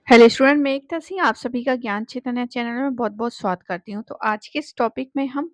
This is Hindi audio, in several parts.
हेलो स्टूडेंट, मैं एकता सिंह आप सभी का ज्ञान चैतन्य चैनल में बहुत-बहुत स्वागत करती हूँ। तो आज के इस टॉपिक में हम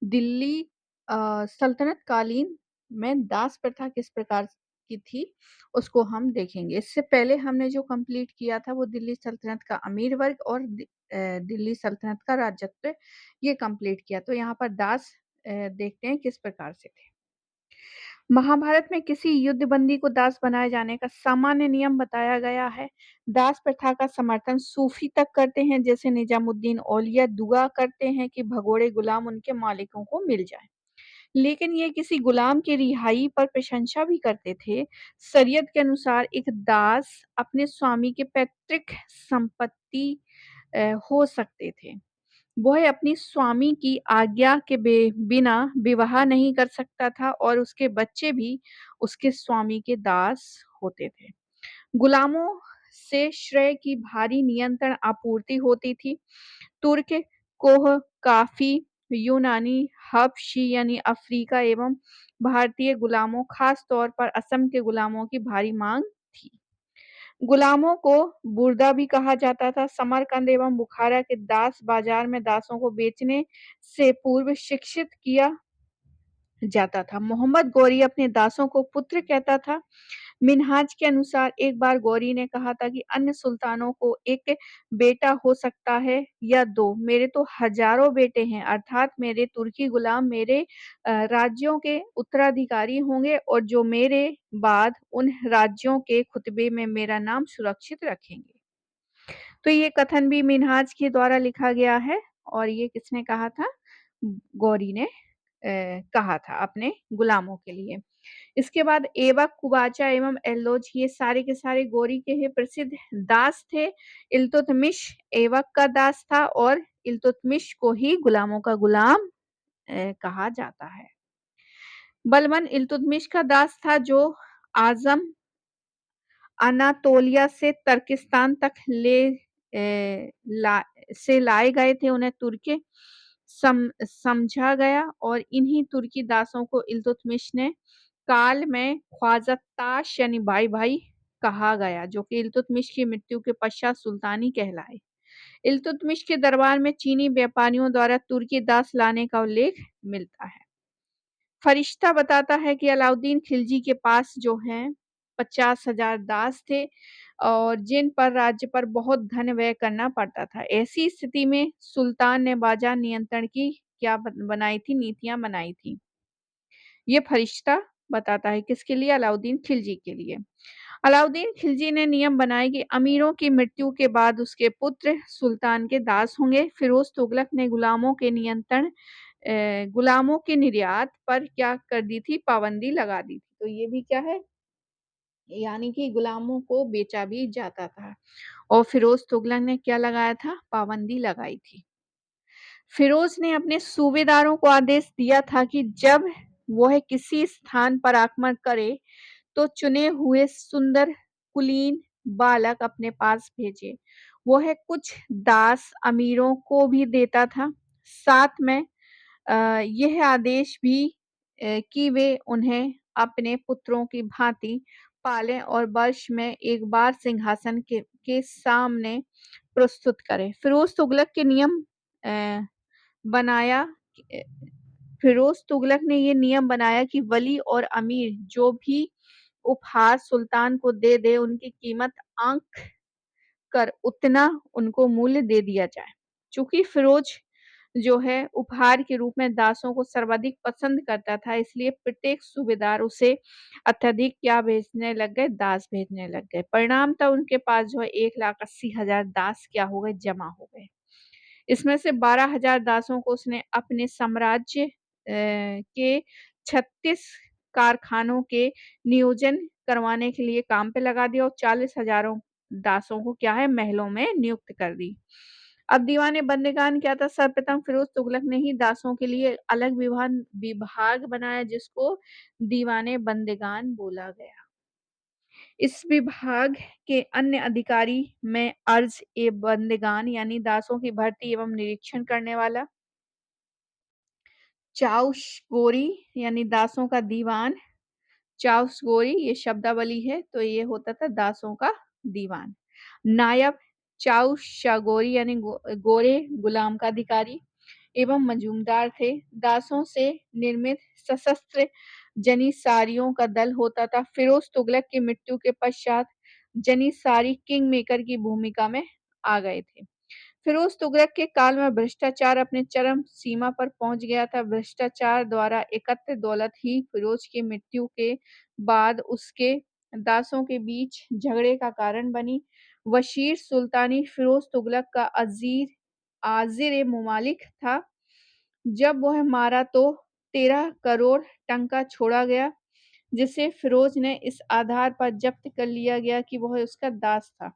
दिल्ली सल्तनत कालीन में दास प्रथा किस प्रकार की थी, उसको हम देखेंगे। इससे पहले हमने जो कंप्लीट किया था वो दिल्ली सल्तनत का अमीर वर्ग और दिल्ली सल्तनत का राजत्व ये कंप्लीट किया। तो यहाँ पर दास देखते हैं किस प्रकार से थे। महाभारत में किसी युद्धबंदी को दास बनाए जाने का सामान्य नियम बताया गया है। दास प्रथा का समर्थन सूफी तक करते हैं, जैसे निजामुद्दीन औलिया दुआ करते हैं कि भगोड़े गुलाम उनके मालिकों को मिल जाएं। लेकिन ये किसी गुलाम की रिहाई पर प्रशंसा भी करते थे। शरीयत के अनुसार एक दास अपने स्वामी के पैतृक संपत्ति हो सकते थे। वह अपनी स्वामी की आज्ञा के बिना विवाह नहीं कर सकता था और उसके बच्चे भी उसके स्वामी के दास होते थे। गुलामों से श्रेय की भारी नियंत्रण आपूर्ति होती थी। तुर्क, कोह, काफी, यूनानी, हबशी यानी अफ्रीका एवं भारतीय गुलामों, खास तौर पर असम के गुलामों की भारी मांग थी। गुलामों को बुर्दा भी कहा जाता था। समरकंद एवं बुखारा के दास बाजार में दासों को बेचने से पूर्व शिक्षित किया जाता था। मोहम्मद गौरी अपने दासों को पुत्र कहता था। मिन्हाज के अनुसार एक बार गौरी ने कहा था कि अन्य सुल्तानों को एक बेटा हो सकता है या दो, मेरे तो हजारों बेटे हैं, अर्थात मेरे तुर्की गुलाम मेरे राज्यों के उत्तराधिकारी होंगे और जो मेरे बाद उन राज्यों के खुतबे में मेरा नाम सुरक्षित रखेंगे। तो ये कथन भी मिन्हाज के द्वारा लिखा गया है और ये किसने कहा था? गौरी ने कहा था अपने गुलामों के लिए। इसके बाद ऐबक, कुबाचा एवं एल्लोज ये सारे के सारे गौरी के ही प्रसिद्ध दास थे। इल्तुतमिश ऐबक का दास था और इल्तुतमिश को ही गुलामों का गुलाम कहा जाता है। बलबन इल्तुतमिश का दास था जो आजम अनातोलिया से तर्किस्तान तक लाए गए थे। उन्हें तुर्की समझा गया और इन्हीं तुर्की दासों को इल्तुतमिश ने काल में ख्वाजा ताश यानी भाई भाई कहा गया, जो कि इल्तुतमिश की मृत्यु के पश्चात सुल्तानी कहलाए। इल्तुतमिश के दरबार में चीनी व्यापारियों द्वारा तुर्की दास लाने का उल्लेख मिलता है। फरिश्ता बताता है कि अलाउद्दीन खिलजी के पास जो है 50,000 दास थे और जिन पर राज्य पर बहुत धन व्यय करना पड़ता था। ऐसी स्थिति में सुल्तान ने बाजार नियंत्रण की क्या बनाई थी, नीतियां बनाई थी। ये फरिश्ता बताता है किसके लिए? अलाउद्दीन खिलजी के लिए। अलाउद्दीन खिलजी ने नियम बनाए कि अमीरों की मृत्यु के बाद उसके पुत्र सुल्तान के दास होंगे। फिरोज तुगलक ने गुलामों के निर्यात पर क्या कर दी थी? पाबंदी लगा दी थी। तो ये भी क्या है? यानी कि गुलामों को बेचा भी जाता था और फिरोज तुगलक ने क्या लगाया था? पाबंदी लगाई थी। फिरोज ने अपने सूबेदारों को आदेश दिया था कि जब वह किसी स्थान पर आक्रमण करे तो चुने हुए सुंदर कुलीन बालक अपने पास भेजे। वह कुछ दास अमीरों को भी देता था। साथ में यह आदेश भी कि वे उन्हें अपने पुत्रों की भांति पालें और वर्ष में एक बार सिंहासन के सामने प्रस्तुत करें। बनाया फिरोज तुगलक ने ये नियम बनाया कि वली और अमीर जो भी उपहार सुल्तान को दे उनकी कीमत आंक कर उतना उनको मूल्य दे दिया जाए। चूंकि फिरोज जो है उपहार के रूप में दासों को सर्वाधिक पसंद करता था, इसलिए प्रत्येक सूबेदार उसे अत्यधिक क्या भेजने लग गए? दास भेजने लग गए। परिणाम था उनके पास जो है 1,80,000 दास क्या हो गए? जमा हो गए। इसमें से 12,000 दासों को उसने अपने साम्राज्य के 36 कारखानों के नियोजन करवाने के लिए काम पे लगा दिया और 40,000 दासों को क्या है? महलों में नियुक्त कर दी। अब दीवाने बंदीगान क्या था? सर्वप्रथम फिरोज तुगलक ने ही दासों के लिए अलग विभाग बनाया जिसको दीवाने बंदीगान बोला गया। इस विभाग के अन्य अधिकारी में अर्ज ए बंदीगान यानी दासों की भर्ती एवं निरीक्षण करने वाला, चाउश गोरी यानी दासों का दीवान, चाउस गोरी ये शब्दावली है तो ये होता था दासों का दीवान। नायब चाउ शागोरी यानी गोरे गुलाम का अधिकारी एवं मजूमदार थे। दासों से निर्मित सशस्त्र जनीसारियों का दल होता था। फिरोज तुगलक की मृत्यु के पश्चात जनीसारी किंग मेकर की भूमिका में आ गए थे। फिरोज तुगलक के काल में भ्रष्टाचार अपने चरम सीमा पर पहुंच गया था। भ्रष्टाचार द्वारा एकत्र दौलत ही फिरोज की मृत्यु के बाद उसके दासों के बीच झगड़े का कारण बनी। वशीर सुल्तानी फिरोज तुगलक का आजिर मुमालिक था। जब वह मारा तो 13 करोड़ टंका छोड़ा गया, जिसे फिरोज ने इस आधार पर जब्त कर लिया गया कि वह उसका दास था।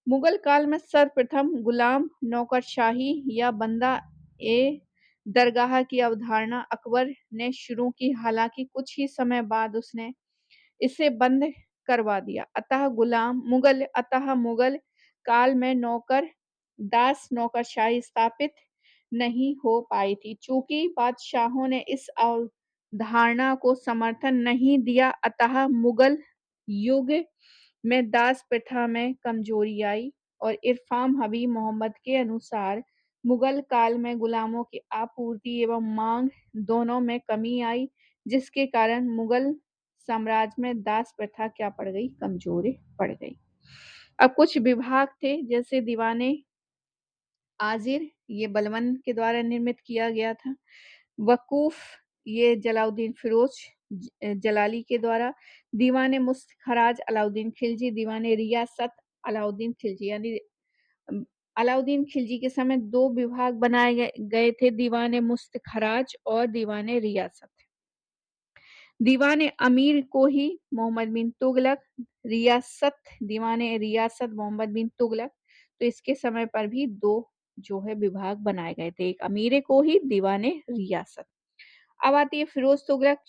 मुगल काल में सर्वप्रथम गुलाम नौकरशाही या बंदा ए दरगाह की अवधारणा अकबर ने शुरू की। हालांकि कुछ ही समय बाद उसने इसे बंद करवा दिया। अतः मुगल काल में नौकर दास नौकरशाही स्थापित नहीं हो पाई थी। चूंकि बादशाहों ने इस अवधारणा को समर्थन नहीं दिया, अतः मुगल युग में दास प्रथा में कमजोरी आई और इरफाम हबीब मोहम्मद के अनुसार मुगल काल में गुलामों की आपूर्ति एवं मांग दोनों में कमी आई, जिसके कारण मुगल साम्राज्य में दास प्रथा क्या पड़ गई, कमजोर पड़ गई। अब कुछ विभाग थे जैसे दीवाने आजिर, ये बलबन के द्वारा निर्मित किया गया था। वकूफ, ये जलाउद्दीन फिरोज जलाली के द्वारा। दीवाने मुस्तखराज अलाउद्दीन खिलजी। दीवाने रियासत अलाउद्दीन खिलजी, यानी अलाउद्दीन खिलजी के समय दो विभाग बनाए गए थे, दीवाने मुस्तखराज और दीवाने रियासत। दीवाने अमीर को ही मोहम्मद बिन तुगलक, रियासत दीवाने रियासत मोहम्मद बिन तुगलक। तो इसके समय पर भी दो जो है विभाग बनाए गए थे, एक अमीर को ही, दीवाने रियासत। अब आती है फिरोज तुगलक।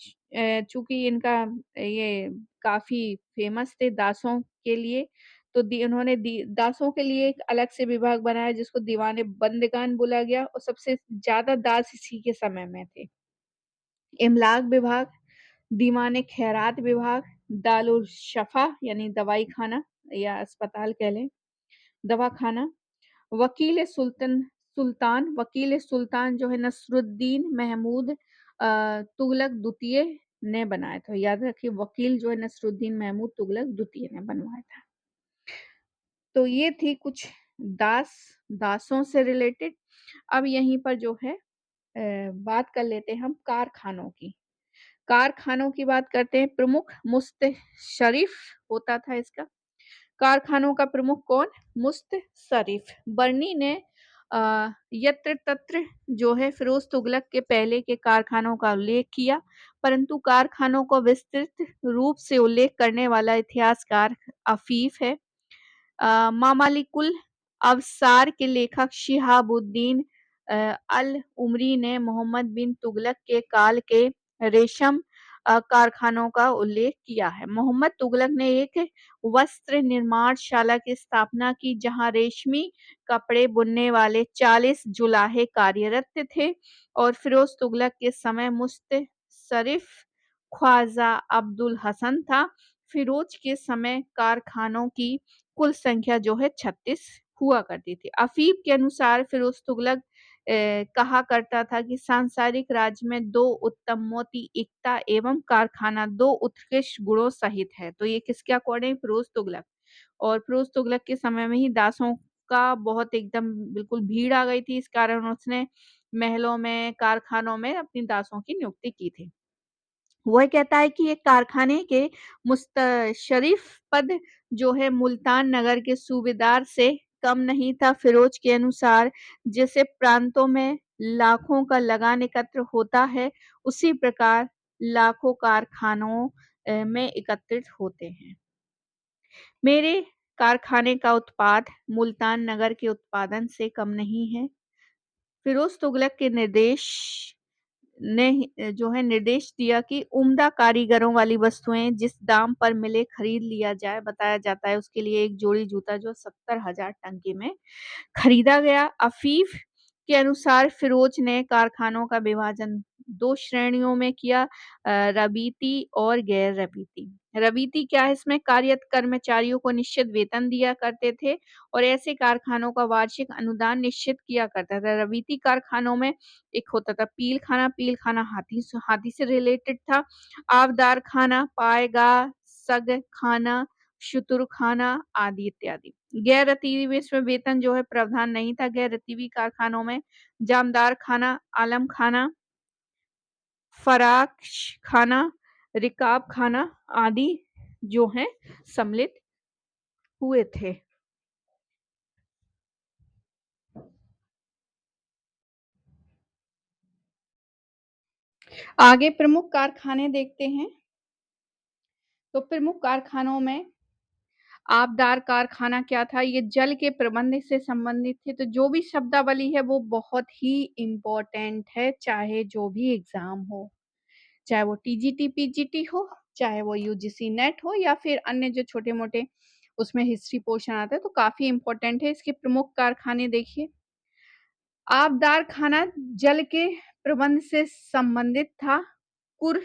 चूंकि इनका ये काफी फेमस थे दासों के लिए, तो उन्होंने दासों के लिए एक अलग से विभाग बनाया जिसको दीवाने बंदगान बोला गया, और सबसे ज्यादा दास इसी के समय में थे। इमलाक विभाग, दीवाने खैरात विभाग, दारुल शफा यानी दवाई खाना या अस्पताल कह लें, दवा खाना। वकील वकील सुल्तान जो है नसरुद्दीन महमूद तुगलक द्वितीय ने बनाया था। याद रखिए, वकील जो है नसरुद्दीन महमूद तुगलक द्वितीय ने बनवाया था। तो ये थी कुछ दासों से रिलेटेड। अब यहीं पर जो है बात कर लेते हैं हम कारखानों की। कारखानों की बात करते हैं। प्रमुख मुस्तशरीफ होता था इसका। कारखानों का प्रमुख कौन? मुस्तशरीफ। बर्नी ने यत्र तत्र जो है फिरोज तुगलक के पहले के कारखानों का उल्लेख किया, परंतु कारखानों को विस्तृत रूप से उल्लेख करने वाला इतिहासकार अफीफ है। मामालिकुल अवसार के लेखक शिहाबुद्दीन अल उमरी ने मोहम्मद बिन तुगलक के काल के रेशम कारखानों का उल्लेख किया है। मोहम्मद तुगलक ने एक वस्त्र निर्माणशाला की स्थापना की जहां रेशमी कपड़े बुनने वाले 40 जुलाहे कार्यरत थे, और फिरोज तुगलक के समय मुस्तशरिफ ख्वाजा अब्दुल हसन था। फिरोज के समय कारखानों की कुल संख्या जो है 36 हुआ करती थी। अफीफ के अनुसार फिरोज तुगलक कहा करता था कि सांसारिक राज्य में दो उत्तम मोती एकता एवं कारखाना दो उत्कृष्ट गुणों सहित है। तो ये किसके अकॉर्डिंग? फिरोज तुगलक। और फिरोज तुगलक के समय में ही दासों का बहुत एकदम बिल्कुल भीड़ आ गई थी, इस कारण उसने महलों में, कारखानों में अपनी दासों की नियुक्ति की थी। वह कहता है कि एक कारखाने के मुस्तशरीफ पद जो है मुल्तान नगर के सूबेदार से कम नहीं था। फिरोज के अनुसार जैसे प्रांतों में लाखों का लगान एकत्र होता है, उसी प्रकार लाखों कारखानों में एकत्रित होते हैं। मेरे कारखाने का उत्पाद मुल्तान नगर के उत्पादन से कम नहीं है। फिरोज तुगलक के ने जो है निर्देश दिया कि उम्दा कारीगरों वाली वस्तुएं जिस दाम पर मिले खरीद लिया जाए। बताया जाता है उसके लिए एक जोड़ी जूता जो 70,000 टंके में खरीदा गया। अफीफ के अनुसार फिरोज ने कारखानों का विभाजन 2 श्रेणियों में किया रबीती और गैर रबीती। रबीती क्या है इसमें कार्यरत कर्मचारियों को निश्चित वेतन दिया करते थे और ऐसे कारखानों का वार्षिक अनुदान निश्चित किया करता था। रबीती कारखानों में एक होता था पील खाना हाथी से रिलेटेड था। आवदार खाना, पायगा, सग खाना, शुतुर खाना आदि इत्यादि। गैर रतीबी में इसमें वेतन जो है प्रावधान नहीं था गैर रतीबी कारखानों में। जामदार खाना, आलम खाना, फराश खाना, रिकाब खाना आदि जो हैं सम्मिलित हुए थे। आगे प्रमुख कारखाने देखते हैं। तो प्रमुख कारखानों में आबदार कारखाना क्या था? ये जल के प्रबंध से संबंधित थे। तो जो भी शब्दावली है वो बहुत ही इम्पोर्टेंट है, चाहे जो भी एग्ज़ाम हो। चाहे वो टीजीटी, पीजीटी हो, चाहे वो यूजीसी नेट हो या फिर अन्य जो छोटे-मोटे उसमें हिस्ट्री पोर्शन आता है, तो काफ़ी इम्पोर्टेंट है। इसके प्रमुख कारखाने देखिए। आबदार खाना जल के प्रबंध से संबंधित था। कुर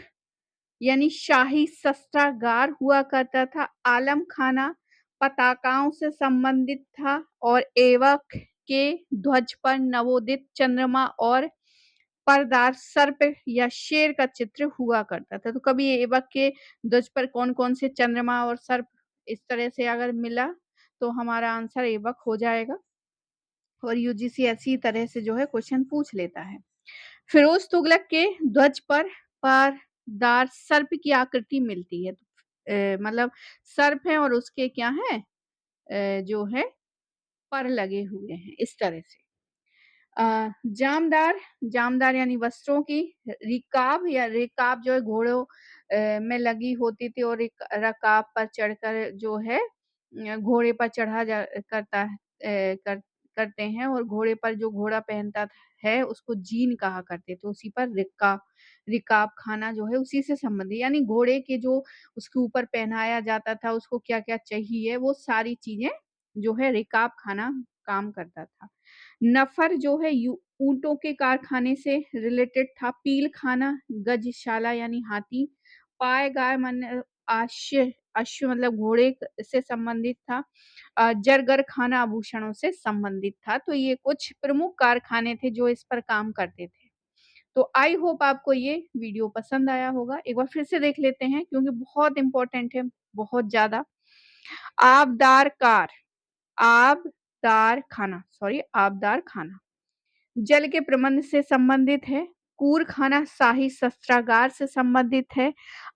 यानी शाही शस्त्रागार हुआ करता था। आलम खाना पताकाओं से संबंधित था और एवक के ध्वज पर नवोदित चंद्रमा और परदार सर्प या शेर का चित्र हुआ करता था। तो कभी एवक के ध्वज पर कौन-कौन से चंद्रमा और सर्प इस तरह से अगर मिला, तो हमारा आंसर एवक हो जाएगा और यूजीसी ऐसी तरह से जो है क्वेश्चन पूछ लेता है। फिरोज तुगलक के ध्वज पर परदार सर्प की आकृति मिलती है। मतलब सर्प है और उसके क्या है जो है पर लगे हुए हैं इस तरह से। जामदार जामदार यानी वस्त्रों की रिकाब या रिकाब जो है घोड़ों में लगी होती थी और एक रकाब पर चढ़कर जो है घोड़े पर चढ़ा जा करता है करते हैं और घोड़े पर जो घोड़ा पहनता है उसको जीन कहा करते थे। उसी पर रिकाब रिकाब खाना जो है उसी से संबंधित यानी घोड़े के जो उसके ऊपर पहनाया जाता था, उसको क्या-क्या चाहिए वो सारी चीज़ें जो है रिकाब खाना काम करता था। नफर जो है ऊँटों के कारखाने से रिलेटेड था। पील खाना गजशाला यानी हाथी, पाय गाय मन अश्व अश्व मतलब घोड़े से संबंधित था। जरगर खाना आभूषणों से संबंधित था। तो ये कुछ प्रमुख कारखाने थे जो इस पर काम करते थे। तो आई होप आपको ये वीडियो पसंद आया होगा। एक बार फिर से देख लेते हैं क्योंकि बहुत इम्पोर्टेंट है, बहुत ज़्यादा। आबदार कार आबदार खाना सॉरी आबदार खाना जल के प्रबंध से संबंधित है। कूर खाना शाही शस्त्रागार से संबंधित है।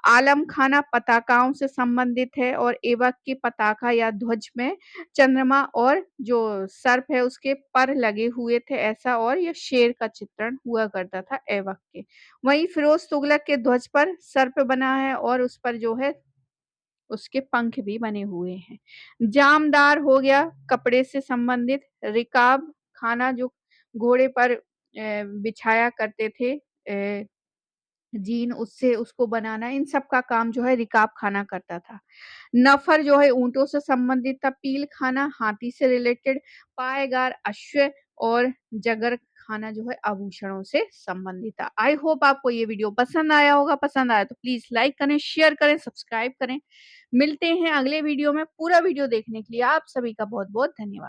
आलम खाना पताकाओं से संबंधित है और एवक की पताका या ध्वज में चंद्रमा और जो सर्प है उसके पर लगे हुए थे ऐसा और यह शेर का चित्रण हुआ करता था एवक के। वहीं फिरोज तुगलक के ध्वज पर सर्प बना है और उस पर जो है उसके पंख भी बने हुए हैं। जामदार हो गया कपड़े से संबंधित, रिकाब खाना जो घोड़े पर बिछाया करते थे जीन उससे उसको बनाना इन सब का काम जो है रिकाब खाना करता था। नफर जो है ऊँटों से संबंधित था, पील खाना हाथी से रिलेटेड, पायगार अश्व और जगर खाना जो है आभूषणों से संबंधित था। आई होप आपको ये वीडियो पसंद आया होगा, पसंद आया तो प्लीज़ लाइक करें, शेयर करें, सब्सक्राइब करें। मिलते हैं अगले वीडियो में। पूरा वीडियो देखने के लिए आप सभी का बहुत-बहुत धन्यवाद।